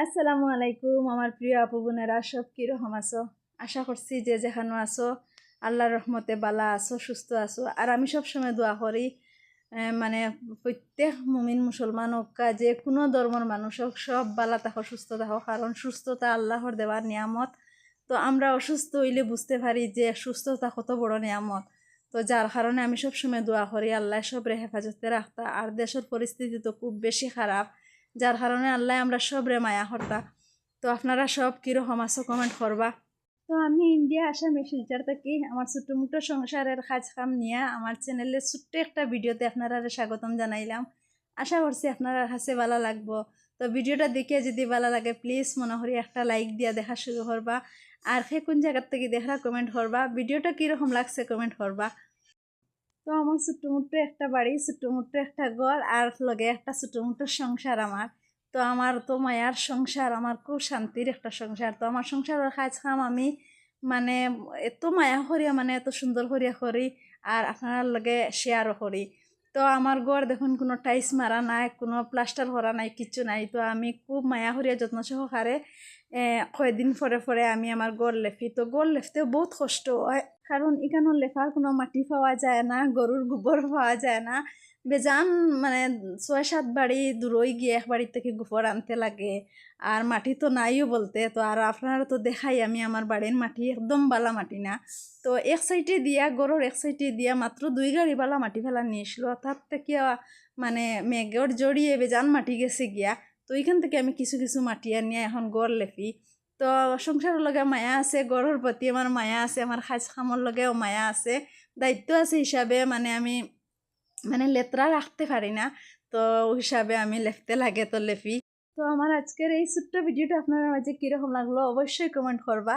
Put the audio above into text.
আসসালামু আলাইকুম আমার প্রিয় আপু বোনেরা, সব কিরকম আছো? আশা করছি যে যেখানে আছো আল্লাহর রহমতে বালা আছো, সুস্থ আছো। আর আমি সব সময় দোয়া করি মানে প্রত্যেক মুমিন মুসলমান হোক, যে কোনো ধর্মের মানুষ হোক, সব বালা থাকো, সুস্থ থাকো, কারণ সুস্থতা আল্লাহর দেওয়ার নিয়ামত। তো আমরা অসুস্থ হইলে বুঝতে পারি যে সুস্থতা কত বড় নিয়ামত। তো যার কারণে আমি সব সময় দোয়া করি আল্লাহ সবরে হেফাজতে রাখতা। আর দেশের পরিস্থিতি তো খুব বেশি খারাপ, যার কারণে আল্লাহ আমরা সবরে মায়া করতা। তো আপনারা সব কিরকম আছো কমেন্ট করবা। তো আমি ইন্ডিয়া আসামে শিলচর থাকি। আমার ছোট্ট মোটো সংসারের কাজ কাম নিয়ে আমার চ্যানেলে ছোট্ট একটা ভিডিওতে আপনারা স্বাগতম জানাইলাম। আশা করছি আপনারা কাছে ভালো লাগবো। তো ভিডিওটা দেখে যদি ভালো লাগে প্লিজ মনে করি একটা লাইক দিয়া দেখা শুরু করবা। আর সে কোন জায়গার থেকে দেখা কমেন্ট করবা, ভিডিওটা কিরকম লাগছে কমেন্ট করবা। তো আমার ছোট্ট মোট্ট একটা বাড়ি, ছোট্ট মোট্ট একটা ঘর, আর লগে একটা ছোট্ট মোট্ট সংসার আমার। তো আমার তো মায়ার সংসার, আমার খুব শান্তির একটা সংসার। তো আমার সংসারের কাজ কাম আমি মানে এত মায়া করিয়া, মানে এত সুন্দর করিয়া করি, আর আপনার লগে শেয়ারও করি। তো আমার ঘর দেখুন কোনো টাইলস মারা নাই, কোনো প্লাস্টার করা নাই, কিচ্ছু নাই। তো আমি খুব মায়া করিয়া যত্ন সহকারে কয়েকদিন পরে পরে আমি আমার ঘর লেফি। তো ঘর লেফতেও বহুত কষ্ট হয়, কারণ এখানে লেফার কোনো মাটি পাওয়া যায় না, গরুর গোবর পাওয়া যায় না। বেজান মানে 6-7 বাড়ি দূরই গিয়ে এক বাড়ির থেকে গোবর আনতে লাগে। আর মাটি তো নাইও বলতে। তো আর আপনারা তো দেখাই আমি আমার বাড়ির মাটি একদম বালা মাটি না। তো এক সাইডে দিয়া, গরুর এক সাইডে দিয়া মাত্র 2 গাড়ি বালা মাটি ফেলা নিয়েছিল। তার থেকে মানে মেঘর জড়িয়ে বেজান মাটি গেছে গিয়া। তো ওইখান থেকে আমি কিছু কিছু মাটি আনিয়া এখন গড় লেফি। তো সংসারের লগে মায়া আছে, গড়ের প্রতি আমার মায়া আছে, আমার কাজ কামর লগেও মায়া আছে, দায়িত্ব আছে হিসাবে মানে আমি মানে লেত্রা রাখতে পারি না। তো ওই হিসাবে আমি লেখতে লাগে, তো লেফি। তো আমার আজকের এই ছোট্ট ভিডিওটা আপনার মাঝে কিরকম লাগলো অবশ্যই কমেন্ট করবা।